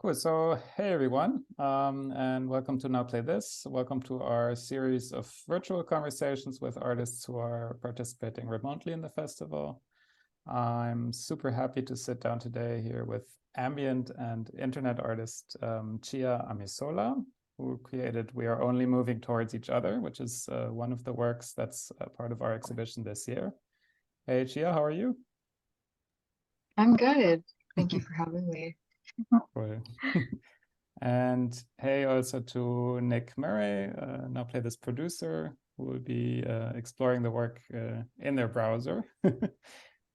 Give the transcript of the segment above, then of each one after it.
Cool. So, hey everyone, and welcome to Now Play This. Welcome to our series of virtual conversations with artists who are participating remotely in the festival. I'm super happy to sit down today here with ambient and internet artist Chia Amisola, who created We Are Only Moving Towards Each Other, which is one of the works that's part of our exhibition this year. Hey Chia, how are you? I'm good. Thank you for having me. Cool. And hey also to Nick Murray, Now Play This producer, who will be exploring the work in their browser.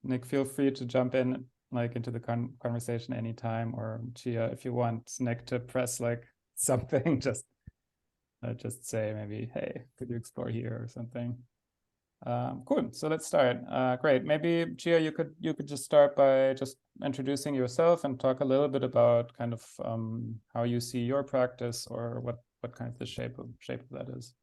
Nick, feel free to jump in into the conversation anytime, or Chia, if you want Nick to press something, just say maybe, hey, could you explore here or something. Cool. So let's start. Great. Maybe Chia, you could just start by just introducing yourself and talk a little bit about kind of how you see your practice, or what kind of the shape of that is.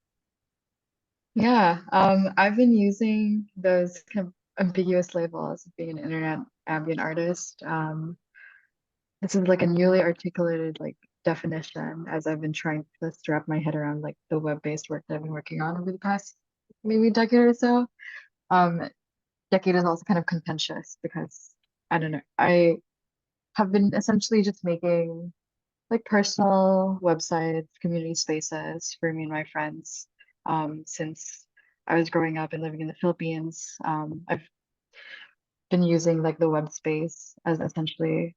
Yeah, I've been using those kind of ambiguous labels of being an internet ambient artist. This is like a newly articulated definition as I've been trying to just wrap my head around the web-based work that I've been working on over the past maybe decade or so. Um, Decade is also kind of contentious because I don't know, I have been essentially just making personal websites, community spaces for me and my friends. Since I was growing up and living in the Philippines, I've been using the web space as essentially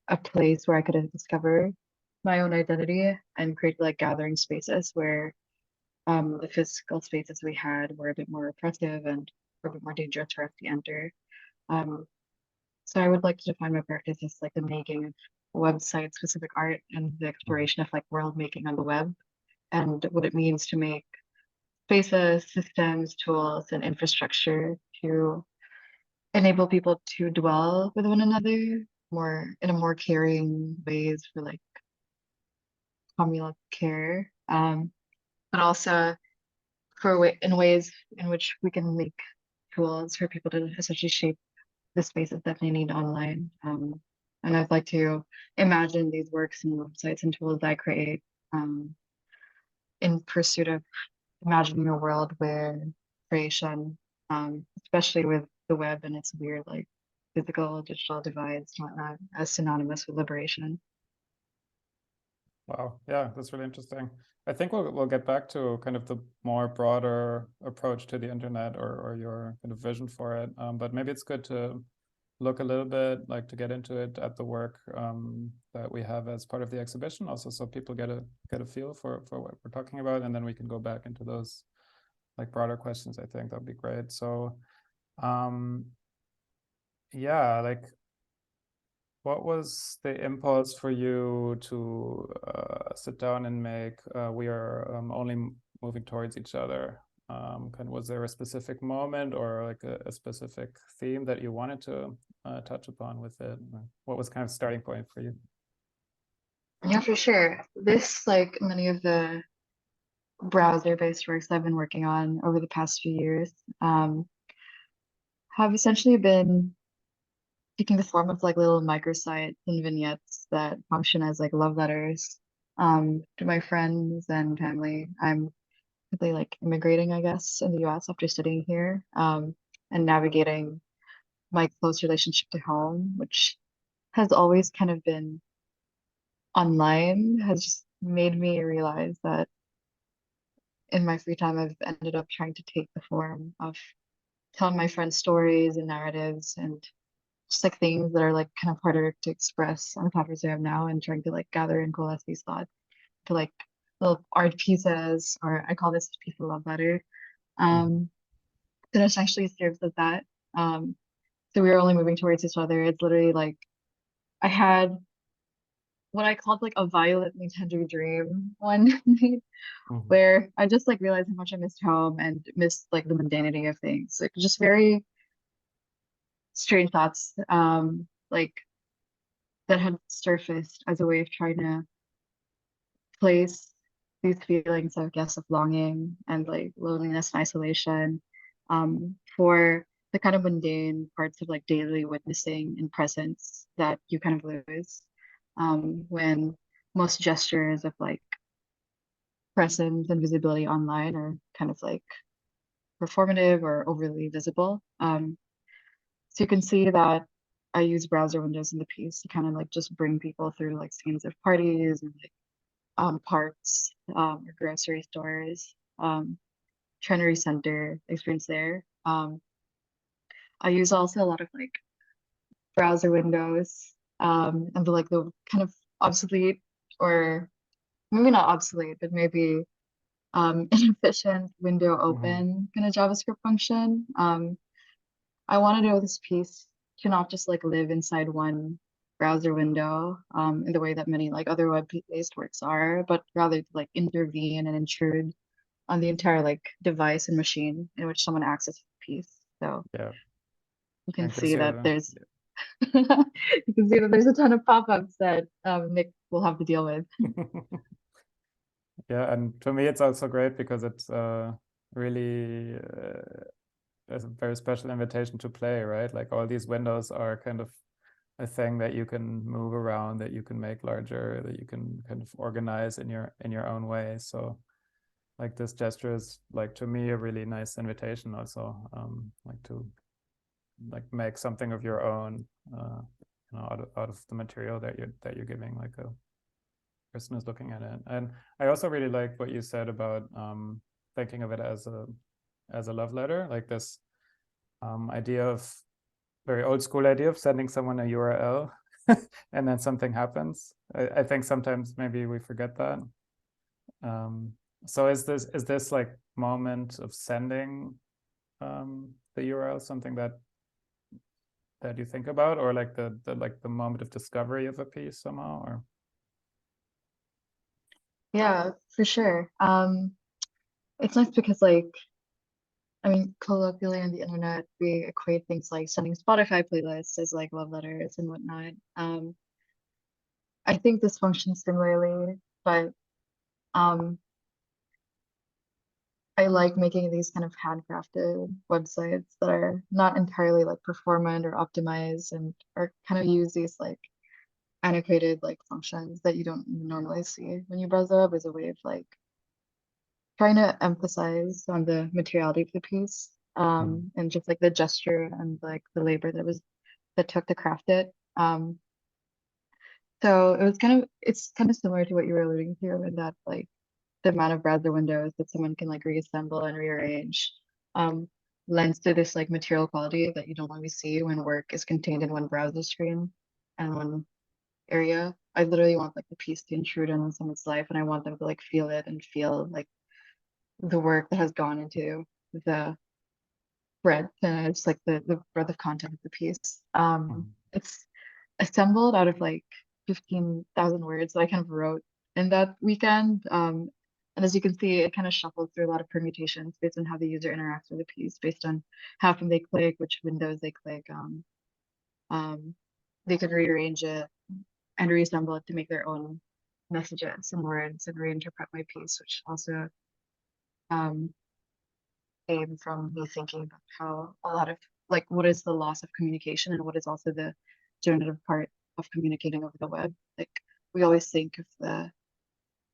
a place where I could discover my own identity and create gathering spaces where the physical spaces we had were a bit more oppressive and were a bit more dangerous for us to enter. Um, So I would like to define my practice as the making of website specific art and the exploration of world making on the web and what it means to make spaces, systems, tools, and infrastructure to enable people to dwell with one another more in a more caring ways for communal care. But also for in ways in which we can make tools for people to essentially shape the spaces that they need online. And I'd like to imagine these works and websites and tools that I create in pursuit of imagining a world where creation, especially with the web and its weird physical digital divides and whatnot, as synonymous with liberation. Wow. Yeah, that's really interesting. I think we'll get back to kind of the more broader approach to the internet, or your kind of vision for it. But maybe it's good to look a little bit to get into it at the work that we have as part of the exhibition, also so people get a feel for what we're talking about, and then we can go back into those broader questions. I think that'd be great. So yeah, what was the impulse for you to sit down and make We Are Only Moving Towards Each Other? Was there a specific moment or a specific theme that you wanted to touch upon with it? What was kind of starting point for you? Yeah, for sure. This, like many of the browser-based works I've been working on over the past few years, have essentially been taking the form of little microsites and vignettes that function as love letters to my friends and family. I'm really immigrating, I guess, in the US after studying here, and navigating my close relationship to home, which has always kind of been online, has just made me realize that in my free time, I've ended up trying to take the form of telling my friends stories and narratives and just things that are kind of harder to express on the platforms I have now, and trying to gather and coalesce these thoughts to little art pieces, or I call this piece of love letter. Um, that essentially serves as that. Um, so we were only moving towards each other. It's literally I had what I called a violently tender dream one night Mhm. where I just realized how much I missed home and missed the mundanity of things. Just very strange thoughts that had surfaced as a way of trying to place these feelings, I guess, of longing and loneliness and isolation for the kind of mundane parts of daily witnessing and presence that you kind of lose. when most gestures of like presence and visibility online are kind of like performative or overly visible. So you can see that I use browser windows in the piece to kind of like just bring people through like scenes of parties and like parks or grocery stores, trying to recenter experience there. I use also a lot of like browser windows and the kind of obsolete or maybe not obsolete, but maybe inefficient window Mm-hmm. open kind of JavaScript function. I wanted to know this piece to not just like live inside one browser window in the way that many like other web-based works are, but rather to like intervene and intrude on the entire like device and machine in which someone accesses the piece. So Yeah, you can and gives see that you there's you can see that there's a ton of pop-ups that Nick will have to deal with. yeah, and to me it's also great because it's really a very special invitation to play, right? Like all these windows are kind of a thing that you can move around, that you can make larger, that you can kind of organize in your own way. So like this gesture is like to me a really nice invitation also, like to like make something of your own, out of the material that you're giving, like a person who's looking at it. And I also really like what you said about thinking of it as a love letter, like this idea of very old school idea of sending someone a URL and then something happens. I think sometimes maybe we forget that. Um, so is this like moment of sending the URL something that you think about, or like the moment of discovery of a piece somehow, or Yeah, for sure. It's nice because like I mean, colloquially on the internet, we equate things like sending Spotify playlists as like love letters and whatnot. I think this functions similarly, but um, I like making these kind of handcrafted websites that are not entirely like performant or optimized and are kind of use these like antiquated like functions that you don't normally see when you browse the web as a way of like trying to emphasize on the materiality of the piece mm, and just like the gesture and like the labor that took to craft it. So it's kind of similar to what you were alluding to in that like the amount of browser windows that someone can like reassemble and rearrange um, lends to this like material quality that you don't always see when work is contained in one browser screen and one area. I literally want like the piece to intrude on someone's life and I want them to like feel it and feel like the work that has gone into the breadth and just like the breadth of content of the piece. mm, It's assembled out of like 15,000 words that I kind of wrote in that weekend. And as you can see, it kind of shuffles through a lot of permutations based on how the user interacts with the piece, based on how often they click, which windows they click. Um, they can rearrange it and reassemble it to make their own messages and words and reinterpret my piece, which also um, came from me thinking about how a lot of like what is the loss of communication and what is also the generative part of communicating over the web. Like we always think of the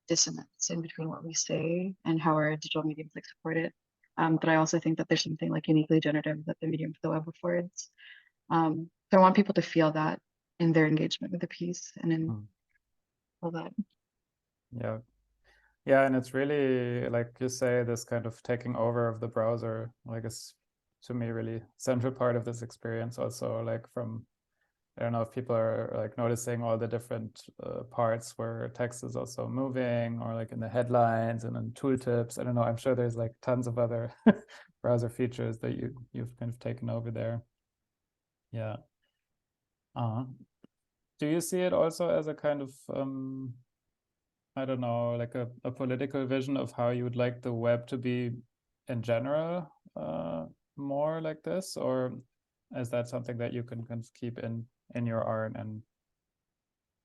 dissonance in between what we say and how our digital mediums like support it. But I also think that there's something like uniquely generative that the medium of the web affords. So I want people to feel that in their engagement with the piece and in mm. all that. Yeah. Yeah, and it's really like you say, this kind of taking over of the browser, like is to me really central part of this experience also, like from I don't know if people are like noticing all the different parts where text is also moving, or like in the headlines and in tooltips. I don't know. I'm sure there's like tons of other browser features that you've kind of taken over there. Yeah. Uh, do you see it also as a kind of I don't know, like a political vision of how you would like the web to be in general, more like this, or is that something that you can kind of keep in your art and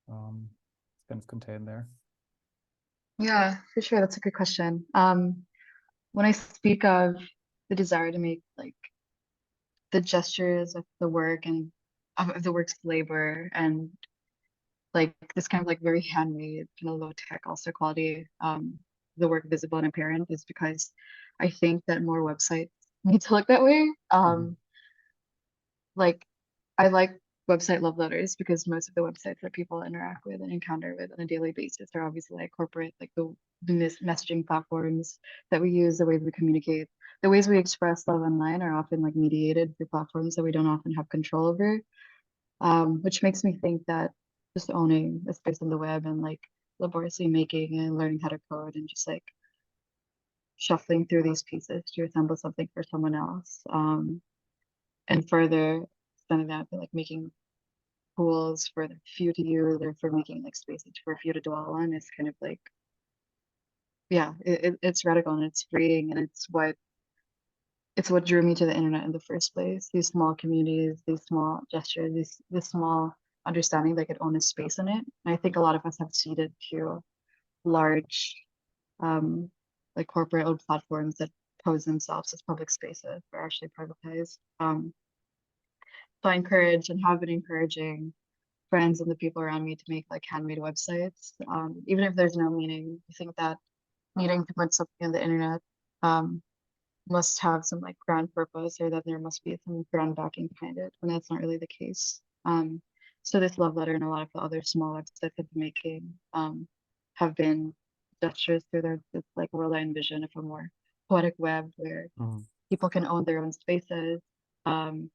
um, kind of contain there? Yeah, for sure. That's a good question. When I speak of the desire to make like the gestures of the work and of the work's labor and like this kind of like very handmade, kind of low tech also quality, the work visible and apparent is because I think that more websites need to look that way. Hmm. Like I like website love letters because most of the websites that people interact with and encounter with on a daily basis are obviously like corporate, like the messaging platforms that we use, the ways we communicate, the ways we express love online are often like mediated through platforms that we don't often have control over, which makes me think that just owning a space on the web and like laboriously making and learning how to code and just like shuffling through these pieces to assemble something for someone else. And further extending that, like making tools for the few to use or for making like spaces for a few to dwell on is kind of like, yeah, it's radical and it's freeing and it's what drew me to the internet in the first place. These small communities, these small gestures, this small understanding that could own a space in it. And I think a lot of us have ceded to large, um, like corporate owned platforms that pose themselves as public spaces are actually privatized. So I encourage and have been encouraging friends and the people around me to make like handmade websites. Even if there's no meaning, I think that needing to put something on the internet um, must have some like grand purpose or that there must be some grand backing behind it. And that's not really the case. So this love letter and a lot of the other small websites I've been making have been gestures through their this like world I envision of a more poetic web where Hmm. people can own their own spaces um,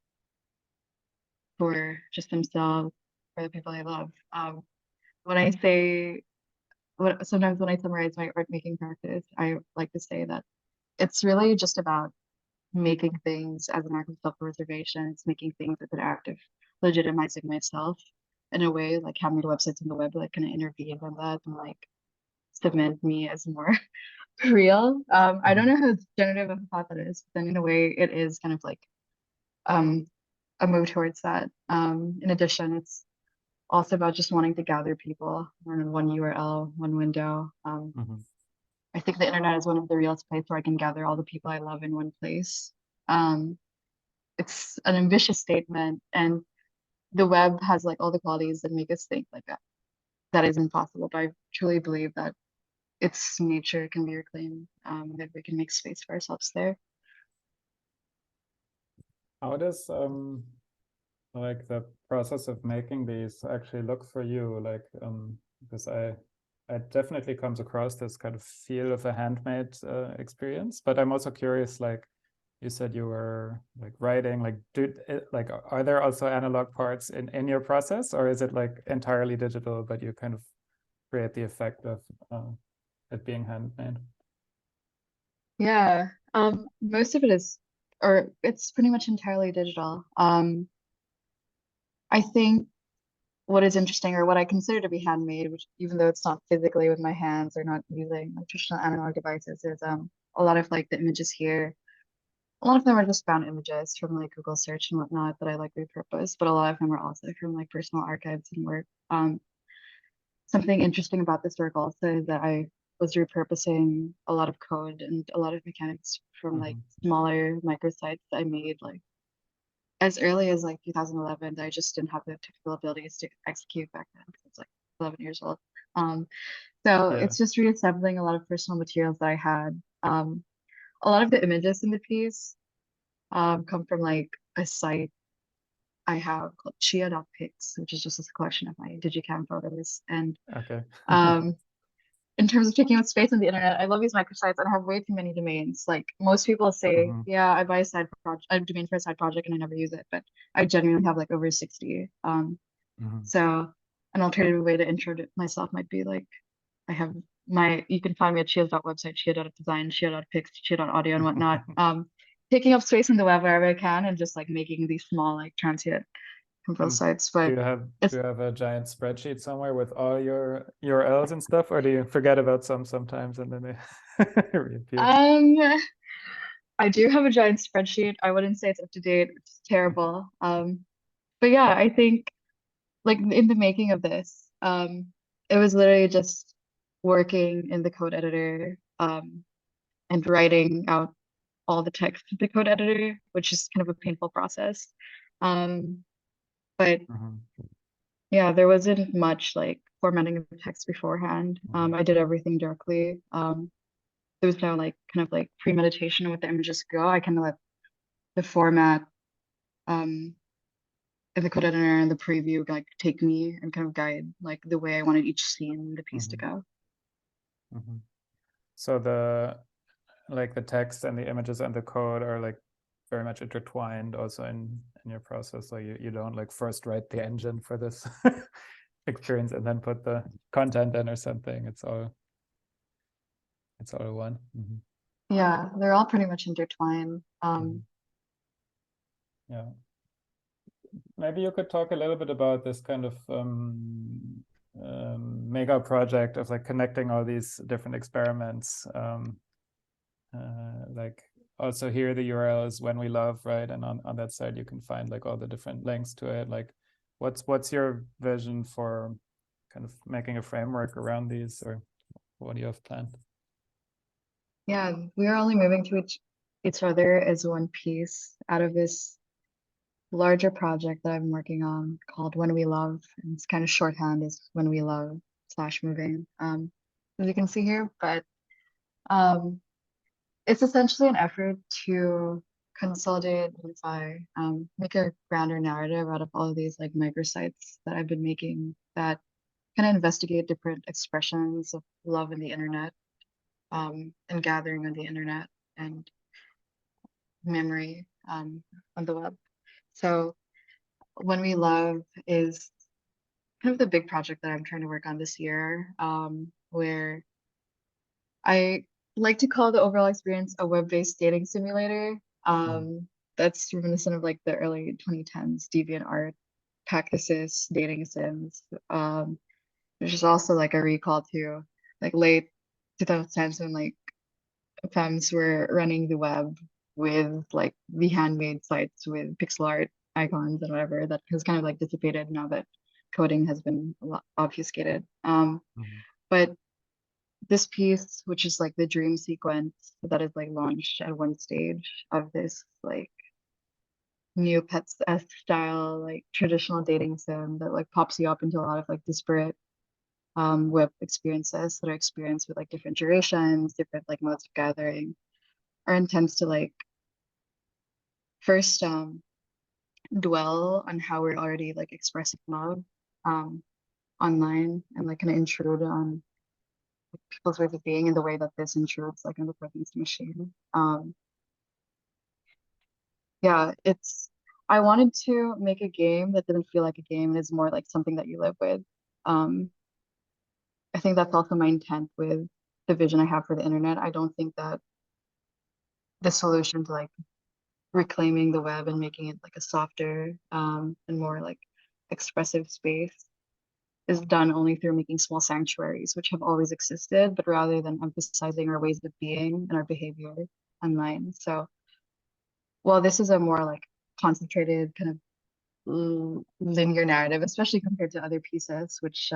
for just themselves, for the people they love. When I say sometimes when I summarize my art making practice, I like to say that it's really just about making things as an act of self-preservation. It's making things as an act of legitimizing myself in a way, like having the websites on the web that kind of intervene on that and like cement me as more real. I don't Hmm. know how generative of a thought that is, but then in a way it is kind of like um a move towards that. In addition, it's also about just wanting to gather people on one URL, one window. Hmm. I think the internet is one of the realest places where I can gather all the people I love in one place. Um, it's an ambitious statement, and the web has like all the qualities that make us think like that is impossible. But I truly believe that its nature can be reclaimed, that we can make space for ourselves there. How does like the process of making these actually look for you? Like because I definitely comes across this kind of feel of a handmade experience, but I'm also curious, like you said you were like writing, like like are there also analog parts in your process, or is it like entirely digital, but you kind of create the effect of it being handmade? Yeah, most of it is, or it's pretty much entirely digital. I think what is interesting or what I consider to be handmade, which even though it's not physically with my hands or not using like traditional analog devices, is a lot of like the images here. A lot of them are just found images from like Google search and whatnot that I like repurpose, but a lot of them are also from like personal archives and work. Something interesting about this work also is that I was repurposing a lot of code and a lot of mechanics from like Hmm. smaller microsites I made like as early as like 2011. I just didn't have the technical abilities to execute back then because it's like 11 years old. Um, so Yeah. it's just reassembling a lot of personal materials that I had. A lot of the images in the piece come from like a site I have called Chia.pics, which is just a collection of my digicam photos. And Okay. um, in terms of taking up space on the internet, I love these microsites and I have way too many domains. Like most people say, Hmm. yeah, I buy a side project, a domain for a side project and I never use it, but I genuinely have like over 60. Hmm. So an alternative way to intro myself might be like I have you can find me at Chia.website, Chia.design, Chia.pics, Chia.audio and whatnot. Taking up space in the web wherever I can and just like making these small like transient control And sites. do But you have it's a giant spreadsheet somewhere with all your URLs and stuff, or do you forget about some sometimes and then they reappear? um I do have a giant spreadsheet. I wouldn't say it's up to date. It's terrible. But yeah, I think like in the making of this, it was literally just working in the code editor, and writing out all the text in the code editor, which is kind of a painful process. Um, but Hmm. Yeah, there wasn't much like formatting of text beforehand. Mhm. I did everything directly. There was no like kind of like premeditation with the images go. I kind of let the format um in the code editor and the preview like take me and kind of guide like the way I wanted each scene in the piece to Mhm. go. Mhm. So the like the text and the images and the code are like very much intertwined also in your process. So you don't like first write the engine for this experience and then put the content in or something. It's all one. Mhm. Yeah, they're all pretty much intertwined. Mhm. Yeah. Maybe you could talk a little bit about this kind of mega project of like connecting all these different experiments. Like also here the URL is when we love, right? And on that side you can find like all the different links to it. Like what's your vision for kind of making a framework around these, or what do you have planned? Yeah, we are only moving to each other as one piece out of this larger project that I'm working on called When We Love. And it's kind of shorthand is When We Love slash moving. As you can see here, but um, it's essentially an effort to consolidate, unify, make a grander narrative out of all of these like microsites that I've been making that kind of investigate different expressions of love in the internet, and gathering on the internet and memory on the web. So When We Love is kind of the big project that I'm trying to work on this year, where I like to call the overall experience a web-based dating simulator. Mhm. That's reminiscent of like the early 2010s DeviantArt, Cactuses, dating sims. Which is also like a recall to like late 2010s when like femmes were running the web with like the handmade sites with pixel art icons and whatever that has kind of like dissipated now that coding has been a lot obfuscated. Mhm. But this piece, which is like the dream sequence that is like launched at one stage of this like new pets style like traditional dating sim that like pops you up into a lot of like disparate web experiences that are experienced with like different durations, different like modes of gathering. Our intents to like first dwell on how we're already like expressing love um online and like kind of intrude on people's ways of being in the way that this intrudes like on the presence machine. Yeah, it's I wanted to make a game that didn't feel like a game and is more like something that you live with. Um, I think that's also my intent with the vision I have for the internet. I don't think that the solution to like reclaiming the web and making it like a softer and more like expressive space is done only through making small sanctuaries, which have always existed, but rather than emphasizing our ways of being and our behavior online. So while this is a more like concentrated kind of linear narrative, especially compared to other pieces, which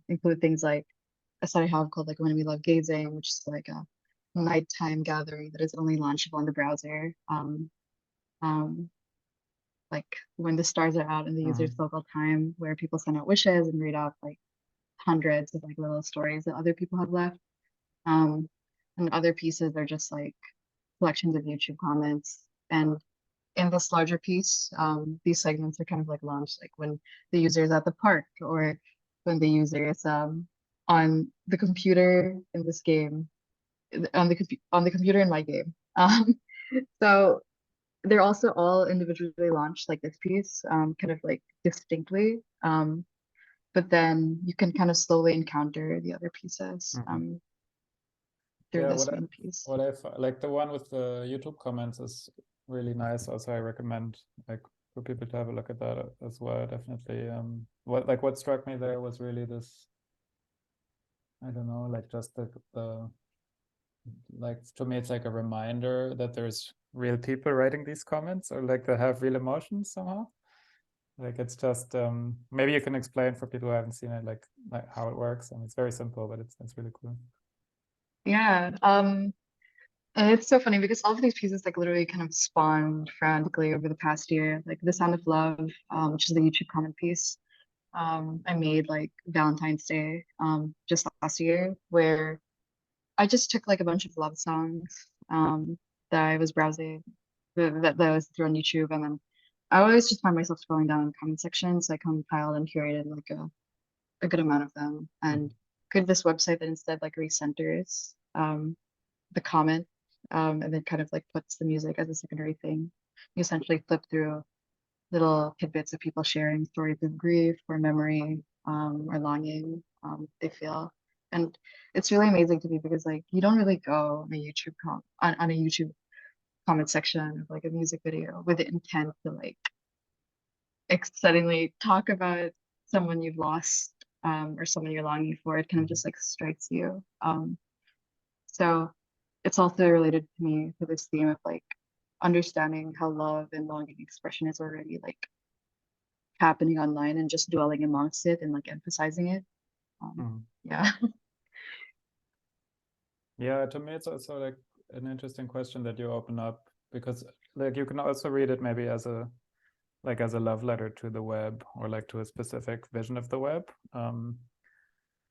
include things like a study I have called like When We Love Gazing, which is like a nighttime gathering that is only launchable in the browser. Um, like when the stars are out in the user's Mhm. local time, where people send out wishes and read out like hundreds of like little stories that other people have left. Um, and other pieces are just like collections of YouTube comments. And in this larger piece, these segments are kind of like launched like when the user is at the park or when the user is on the computer in this game, on the computer in my game. So they're also all individually launched like this piece, kind of like distinctly. But then you can kind of slowly encounter the other pieces Mhm. through Yeah, this main piece. like the one with the YouTube comments is really nice. Also, I recommend like for people to have a look at that as well. Definitely. What struck me there was really this, I don't know, like just the like to me it's like a reminder that there's real people writing these comments, or like they have real emotions somehow. Like it's just maybe you can explain for people who haven't seen it like how it works. I mean, it's very simple, but it's really cool. Yeah. And it's so funny because all of these pieces like literally kind of spawned frantically over the past year. Like The Sound of Love, which is the YouTube comment piece. I made like Valentine's Day just last year, where I just took like a bunch of love songs that I was browsing that I was through on YouTube, and then I always just find myself scrolling down in the comment section, so I compiled and curated like a good amount of them and created this website that instead like recenters the comment and then kind of like puts the music as a secondary thing. You essentially flip through little tidbits of people sharing stories of grief or memory or longing they feel. And it's really amazing to me because like you don't really go on a on a YouTube comment section of like a music video with the intent to like suddenly talk about someone you've lost or someone you're longing for. It kind of just like strikes you. So it's also related to me to this theme of like understanding how love and longing expression is already like happening online and just dwelling amongst it and like emphasizing it. Yeah. Yeah, to me it's also like an interesting question that you open up, because like you can also read it maybe as a love letter to the web or like to a specific vision of the web.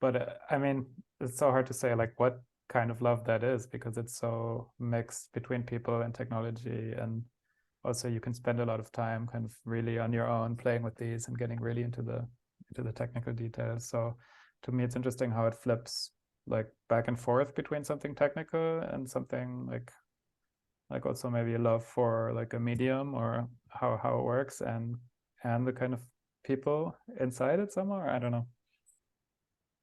But I mean, it's so hard to say like what kind of love that is, because it's so mixed between people and technology, and also you can spend a lot of time kind of really on your own playing with these and getting really into the technical details. So to me it's interesting how it flips like back and forth between something technical and something like also maybe a love for like a medium or how it works, and the kind of people inside it somehow. I don't know.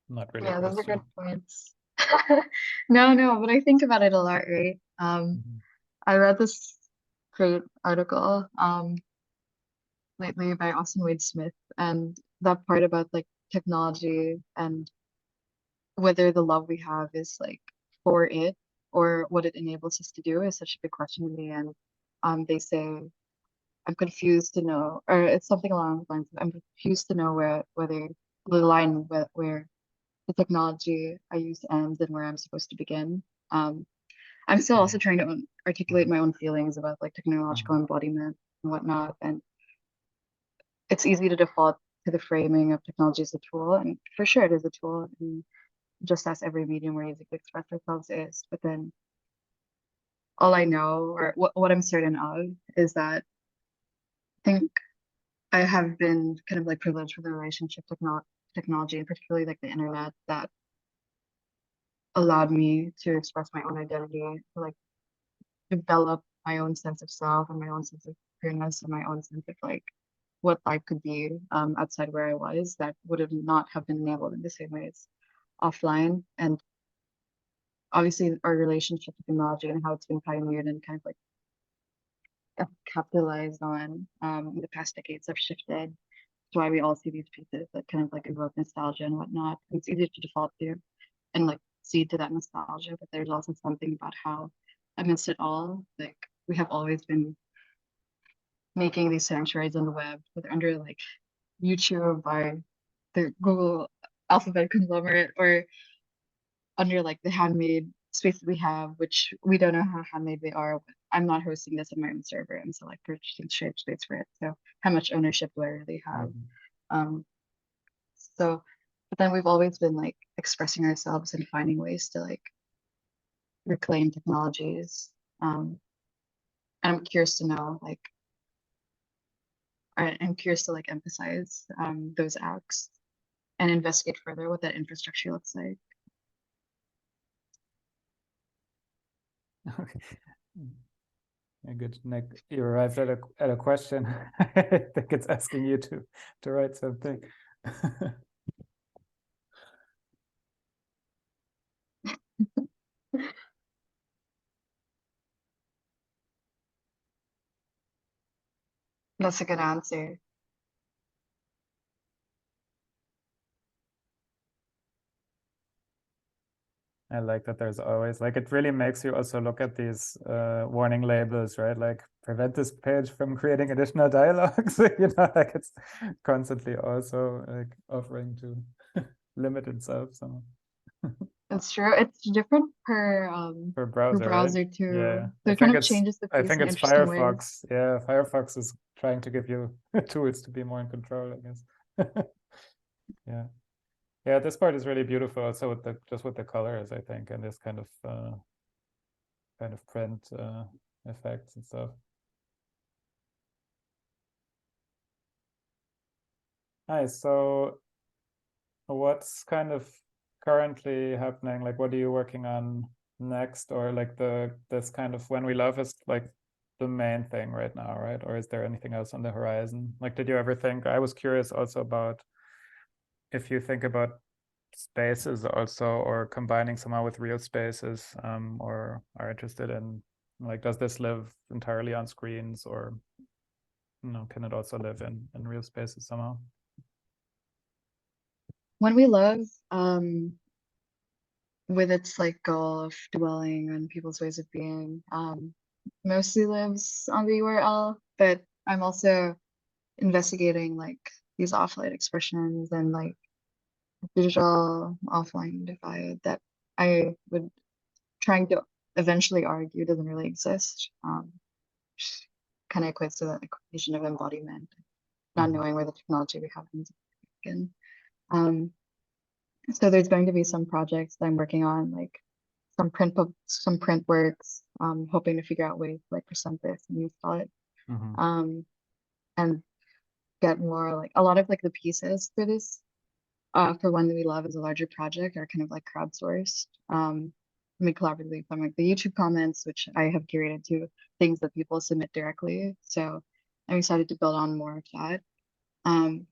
Not really a Yeah, those are good question. points. No, but I think about it a lot, right? I read this great article lately by Austin Wade Smith, and that part about like technology and whether the love we have is like for it or what it enables us to do is such a big question to me. And they say I'm confused to know, or it's something along the lines of I'm confused to know whether the line where the technology I use ends and where I'm supposed to begin. I'm still also trying to articulate my own feelings about like technological embodiment and whatnot. And it's easy to default to the framing of technology as a tool. And for sure it is a tool. And just as every medium we're using to express ourselves is. But then all I know or what I'm certain of is that I think I have been kind of like privileged with the relationship technology and particularly like the internet that allowed me to express my own identity, to like develop my own sense of self and my own sense of queerness and my own sense of like what life could be outside where I was that would have not have been enabled in the same ways offline. And obviously our relationship with technology and how it's been pioneered and kind of like capitalized on in the past decades have shifted. That's why we all see these pieces that kind of like evoke nostalgia and whatnot. It's easy to default to and like cede to that nostalgia, but there's also something about how amidst it all, like we have always been making these sanctuaries on the web, whether under like YouTube by the Google alphabet conglomerate or under like the handmade spaces we have, which we don't know how handmade they are. But I'm not hosting this on my own server. I'm so like purchasing shared space for it. So how much ownership do I really have? Um, so, but then we've always been like expressing ourselves and finding ways to like reclaim technologies. And I'm curious to know like, I'm curious to like emphasize those acts and investigate further what that infrastructure looks like. Okay. Yeah, good. Nick, you arrived at a question. I think it's asking you to write something. That's a good answer. I like that there's always like, it really makes you also look at these warning labels, right? Like prevent this page from creating additional dialogues. Like it's constantly also like offering to limit itself somehow. It's true. It's different Per per browser, right? browser Yeah. too. So it kind of changes the I pace think in it's interesting ways. Firefox. Yeah, Firefox is trying to give you tools to be more in control, I guess. Yeah, this part is really beautiful also with the colors, I think, and this kind of print effects and stuff. Nice. So what's kind of currently happening? Like, what are you working on next? Or like this kind of when we love is like the main thing right now, right? Or is there anything else on the horizon? Like, did you ever think, I was curious also about if you think about spaces also, or combining somehow with real spaces, or are interested in, like, does this live entirely on screens, or can it also live in real spaces somehow? When we love, with its like goal of dwelling on people's ways of being, mostly lives on the URL, but I'm also investigating like these offline expressions and like digital offline divide that I would trying to eventually argue doesn't really exist. Kind of equates to the equation of embodiment, not Mhm. knowing where the technology we have ends up in. So there's going to be some projects that I'm working on, like some print works, hoping to figure out ways to like present this and install it, Mhm. um, and get more like a lot of like the pieces for this, for One That We Love as a larger project are kind of like crowdsourced. I mean, collaboratively from like the YouTube comments, which I have curated to things that people submit directly. So I'm excited to build on more of that. Um,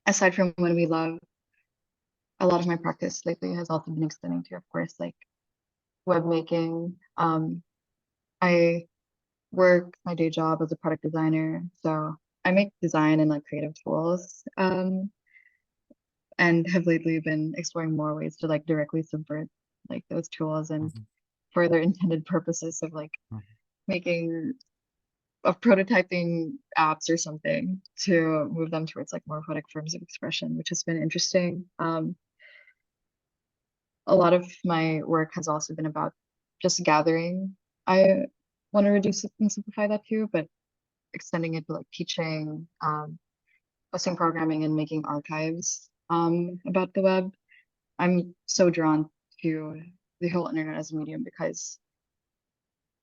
Aside from When We Love, a lot of my practice lately has also been extending to, of course, like web making. I work my day job as a product designer, so I make design and like creative tools, and have lately been exploring more ways to like directly subvert like those tools and Mhm. for their intended purposes of like Mhm. making of prototyping apps or something to move them towards like more poetic forms of expression, which has been interesting. A lot of my work has also been about just gathering. I want to reduce it and simplify that too, but extending it to like teaching, posting programming and making archives about the web. I'm so drawn to the whole internet as a medium because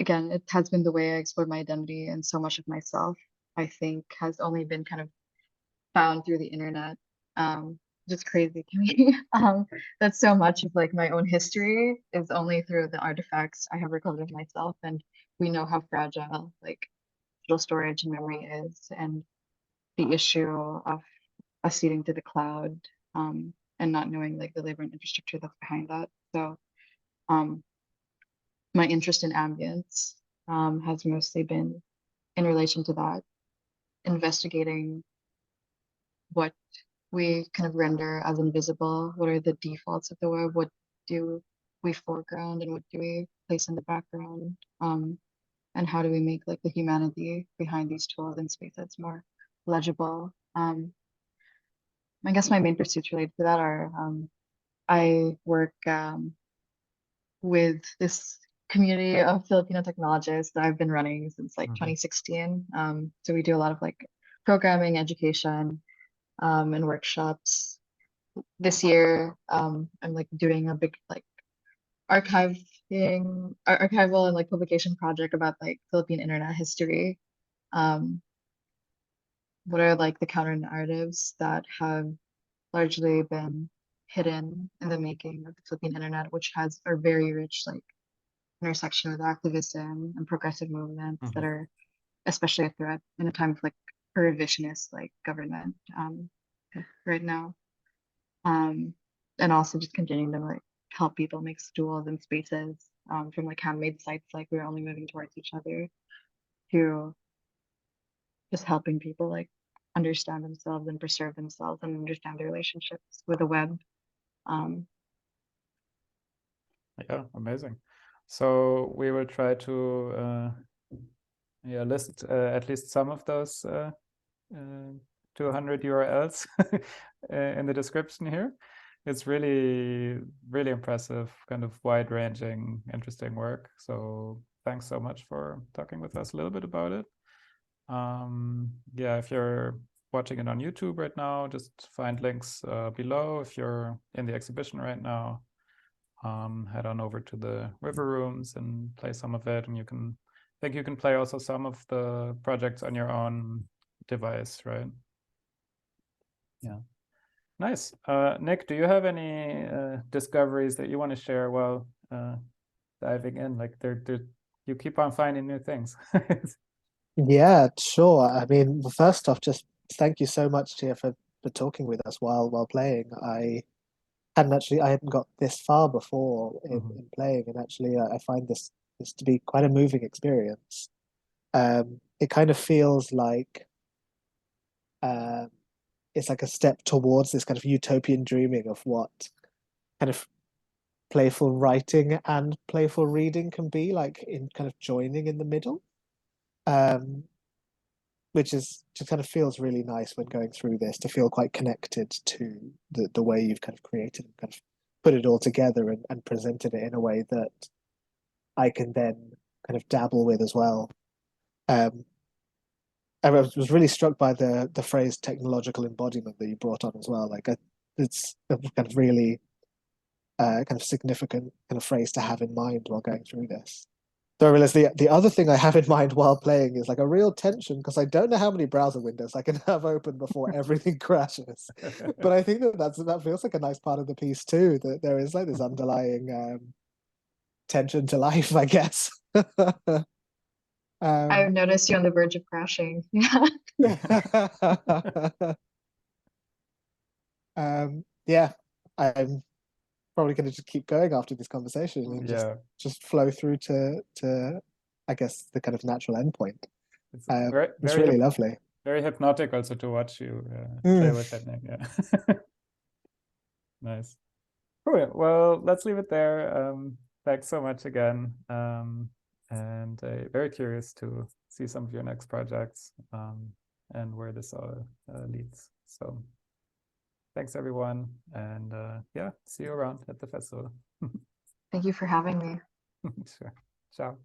again, it has been the way I explored my identity, and so much of myself, I think, has only been kind of found through the internet. Just crazy to me. That so much of like my own history is only through the artifacts I have recovered of myself, and we know how fragile like digital storage and memory is, and the issue of us seeding to the cloud, and not knowing like the labor and infrastructure that's behind that. So, um, my interest in ambience has mostly been in relation to that, investigating what we kind of render as invisible, what are the defaults of the web, what do we foreground and what do we place in the background, and how do we make like the humanity behind these tools and spaces more legible. I guess my main pursuits related to that are I work with this community of Filipino technologists that I've been running since like Mhm. 2016. So we do a lot of like programming, education, and workshops. This year, I'm like doing a big like archival and like publication project about like Philippine internet history. Um, what are like the counter narratives that have largely been hidden in the making of the Philippine internet, which has a very rich like intersection with activism and progressive movements that Mhm. are especially a threat in a time of like a revisionist like government right now. Um, and also just continuing to like help people make stools and spaces, from like handmade sites like We're Only Moving Towards Each Other to just helping people like understand themselves and preserve themselves and understand their relationships with the web. Um, Yeah, amazing. So we will try to yeah, list at least some of those uh, 200 URLs in the description here. It's really, really impressive, kind of wide-ranging, interesting work. So thanks so much for talking with us a little bit about it. Yeah, if you're watching it on YouTube right now, just find links below. If you're in the exhibition right now, head on over to the river rooms and play some of it. And you can, I think you can play also some of the projects on your own device, right? Yeah. Nice. Nick, do you have any discoveries that you want to share while diving in? Like you keep on finding new things. Yeah, sure. I mean, well, first off, just thank you so much, Chia, for talking with us while playing. I hadn't got this far before in playing, and actually, I find this to be quite a moving experience. It kind of feels like um, it's like a step towards this kind of utopian dreaming of what kind of playful writing and playful reading can be like in kind of joining in the middle. Which is just kind of feels really nice when going through this to feel quite connected to the way you've kind of created and kind of put it all together and presented it in a way that I can then kind of dabble with as well. I was really struck by the phrase technological embodiment that you brought on as well. Like it's a kind of really kind of significant kind of phrase to have in mind while going through this. So I realize the other thing I have in mind while playing is like a real tension because I don't know how many browser windows I can have open before everything crashes. But I think that feels like a nice part of the piece too, that there is like this underlying tension to life, I guess. I've noticed you on the verge of crashing. Yeah. Yeah, I'm probably going to just keep going after this conversation and just flow through to I guess the kind of natural endpoint. It's really lovely. Very hypnotic also to watch you play with that name. Yeah. Nice. Cool. Well, let's leave it there. Thanks so much again. And very curious to see some of your next projects and where this all leads. So thanks, everyone. And yeah, see you around at the festival. Thank you for having me. Sure. Ciao.